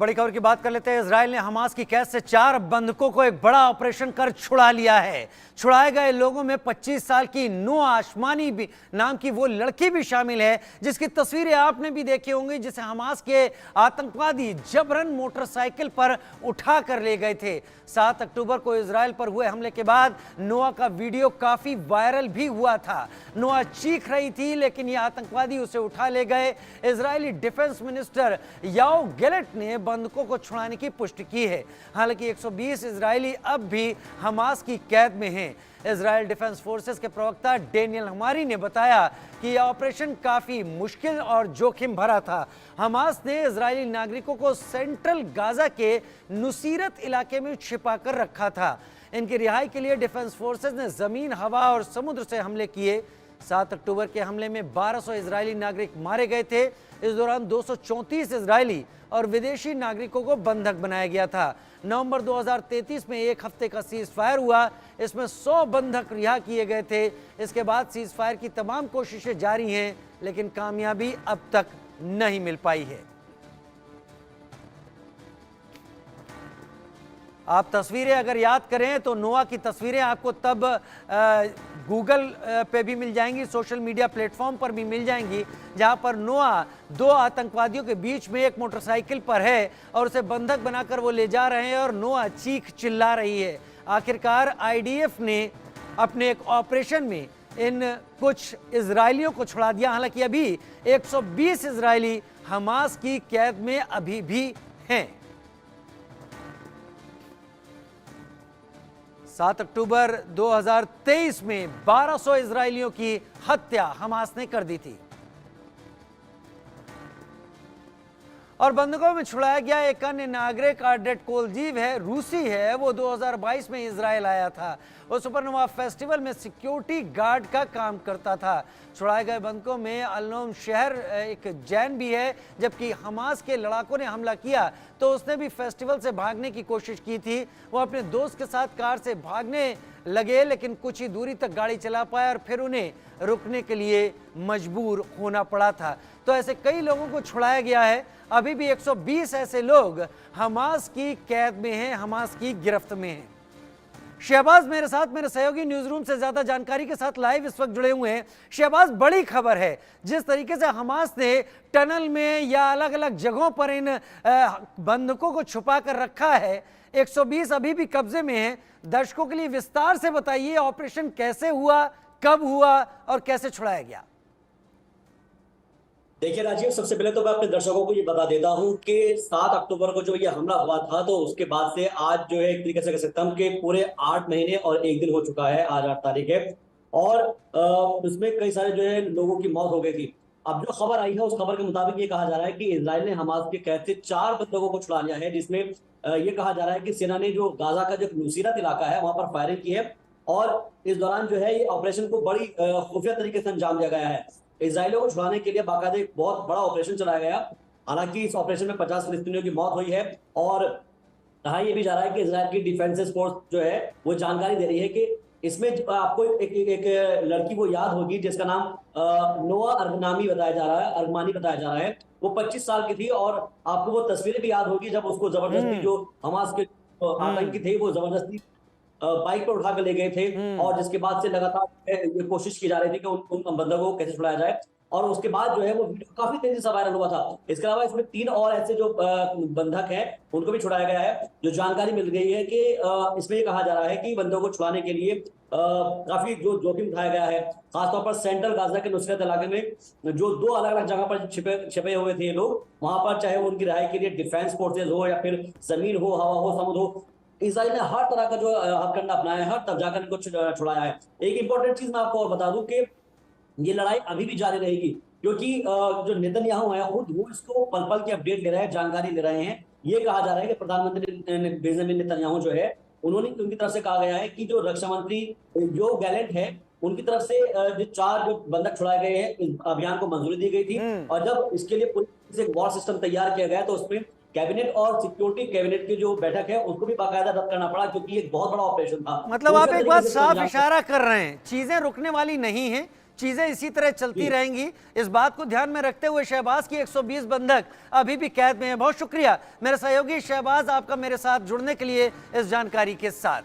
बड़ी खबर की बात कर लेते हैं। इजराइल ने हमास की कैद से 4 बंधकों को एक बड़ा ऑपरेशन कर छुड़ा लिया है। छुड़ाए गए लोगों में 25 साल की नोआ आशमानी भी नाम की वो लड़की भी शामिल है, जिसकी तस्वीरें आपने भी देखी होंगी, जिसे हमास के आतंकवादी जबरन मोटरसाइकिल पर उठा कर ले गए थे। 7 अक्टूबर को इजराइल पर हुए हमले के बाद नोआ का वीडियो काफी वायरल भी हुआ था। नोआ चीख रही थी, लेकिन ये आतंकवादी उसे उठा ले गए। इजरायली डिफेंस मिनिस्टर याओ गैलेंट ने बंधकों को छुड़ाने की पुष्टि की है। हालांकि 120 इजरायली अब भी हमास की कैद में हैं। इजराइल डिफेंस फोर्सेस के प्रवक्ता डेनियल हमारी ने बताया कि यह ऑपरेशन काफी मुश्किल और जोखिम भरा था। हमास ने इजरायली नागरिकों को सेंट्रल गाजा के नुसीरत इलाके में छिपा कर रखा था। इनकी रिहाई के लिए डिफेंस फोर्सेस ने जमीन, हवा और समुद्र से हमले किए। 7 अक्टूबर के हमले में 1200 इजरायली नागरिक मारे गए थे। इस दौरान 234 इजरायली और विदेशी नागरिकों को बंधक बनाया गया था। नवंबर 2033 में एक हफ्ते का सीज फायर हुआ। इसमें 100 बंधक रिहा किए गए थे। इसके बाद सीज फायर की तमाम कोशिशें जारी हैं, लेकिन कामयाबी अब तक नहीं मिल पाई है। आप तस्वीरें अगर याद करें तो नोआ की तस्वीरें आपको तब गूगल पे भी मिल जाएंगी, सोशल मीडिया प्लेटफॉर्म पर भी मिल जाएंगी, जहां पर नोआ 2 आतंकवादियों के बीच में एक मोटरसाइकिल पर है और उसे बंधक बनाकर वो ले जा रहे हैं और नोआ चीख चिल्ला रही है। आखिरकार आईडीएफ ने अपने एक ऑपरेशन में इन कुछ इजरायलियों को छुड़ा दिया। हालांकि अभी 120 इजरायली हमास की कैद में अभी भी हैं। 7 अक्टूबर 2023 में 1200 इजरायलियों की हत्या हमास ने कर दी थी। और बंधकों में छुड़ाया गया एक अन्य नागरिक आर्डेट कोलजीव है, रूसी है। वो 2022 में इजराइल आया था। वो सुपरनोवा फेस्टिवल में सिक्योरिटी गार्ड का काम करता था। छुड़ाए गए बंधकों में अल्नोम शहर एक जैन भी है। जबकि हमास के लड़ाकों ने हमला किया तो उसने भी फेस्टिवल से भागने की कोशिश की थी। वो अपने दोस्त के साथ कार से भागने लगे, लेकिन कुछ ही दूरी तक गाड़ी चला पाए और फिर उन्हें रुकने के लिए मजबूर होना पड़ा था। तो ऐसे कई लोगों को छुड़ाया गया है। अभी भी 120 ऐसे लोग हमास की कैद में हैं, हमास की गिरफ्त में हैं। शहबाज मेरे साथ, मेरे सहयोगी न्यूज रूम से ज्यादा जानकारी के साथ लाइव इस वक्त जुड़े हुए हैं। शहबाज, बड़ी खबर है। जिस तरीके से हमास ने टनल में या अलग अलग जगहों पर इन बंधकों को छुपा कर रखा है, 120 अभी भी कब्जे में हैं। दर्शकों के लिए विस्तार से बताइए, ऑपरेशन कैसे हुआ, कब हुआ और कैसे छुड़ाया गया? देखिए राजीव, सबसे पहले तो मैं अपने दर्शकों को ये बता देता हूं कि 7 अक्टूबर को जो ये हमला हुआ था, तो उसके बाद से आज जो है एक तरीके से कह सकता हूं कि पूरे 8 महीने और 1 दिन हो चुका है। आज 8 तारीख है और उसमें कई सारे जो है लोगों की मौत हो गई थी। अब जो खबर आई है उस खबर के मुताबिक ये कहा जा रहा है कि इजराइल ने हमास के कैद से 4 बंधकों को छुड़ा लिया है, जिसमें ये कहा जा रहा है कि सेना ने जो गाजा का जो नुसीरत इलाका है वहां पर फायरिंग की है और इस दौरान जो है ये ऑपरेशन को बड़ी खुफिया तरीके से अंजाम दिया गया है। इजराइलियों को छुड़ाने के लिए बाकायदा एक बहुत बड़ा ऑपरेशन चलाया गया। हालांकि इस ऑपरेशन में 50 फिलिस्तीनियों की मौत हुई है और कहा यह भी जा रहा है कि इजराइल की डिफेंस फोर्स जो है वो जानकारी दे रही है कि इसमें आपको एक लड़की को याद होगी जिसका नाम नोआ अरगनामी बताया जा रहा है, अरगमानी बताया जा रहा है। वो 25 साल की थी और आपको वो तस्वीरें भी याद होगी जब उसको जबरदस्ती जो हमास के आतंकी थे वो जबरदस्ती बाइक पर उठाकर ले गए थे और जिसके बाद से लगातार ये कोशिश की जा रही थी कि उन बंधकों को कैसे छुड़ाया जाए और उसके बाद जो है वो वीडियो काफी तेजी से वायरल हुआ था। इसके अलावा इसमें 3 और ऐसे जो बंधक हैं उनको भी छुड़ाया गया है। जो जानकारी मिल गई है कि इसमें ये कहा जा रहा है कि बंधकों को छुड़ाने के लिए काफी जो जोखिम उठाया गया है, खासतौर पर सेंट्रल गाजा के नुसरत इलाके में जो 2 अलग अलग जगह पर छिपे हुए थे ये लोग, वहां पर चाहे उनकी रिहाई के लिए डिफेंस फोर्सेज हो या फिर जमीन हो, हवा हो, समुद्र हो, इजराइल ने हर तरह का जो हथकंडा अपनाया है, हर तब जाकर इनको छुड़ाया है। एक इंपॉर्टेंट चीज मैं आपको और बता दूं कि ये लड़ाई अभी भी जारी रहेगी, क्योंकि जो नेतन्याहू है खुद वो इसको पल पल की अपडेट ले रहे हैं, जानकारी ले रहे हैं। ये कहा जा रहा है कि प्रधानमंत्री बेंजामिन नेतन्याहू जो है उनकी तरफ से कहा गया है कि जो रक्षा मंत्री जो गैलेंट है उनकी तरफ से जो 4 जो बंधक छुड़ाए गए हैं इस अभियान को मंजूरी दी गई थी और जब इसके लिए पूरी एक वॉर सिस्टम तैयार किया गया तो उसमें कैबिनेट और सिक्योरिटी कैबिनेट की जो बैठक है उसको भी बाकायदा रद्द करना पड़ा, क्योंकि एक बहुत बड़ा ऑपरेशन था। मतलब आप एक बात साफ इशारा कर रहे हैं, चीजें रुकने वाली नहीं है, चीजें इसी तरह चलती रहेंगी, इस बात को ध्यान में रखते हुए शहबाज की 120 बंधक अभी भी कैद में है। बहुत शुक्रिया मेरे सहयोगी शहबाज आपका मेरे साथ जुड़ने के लिए इस जानकारी के साथ।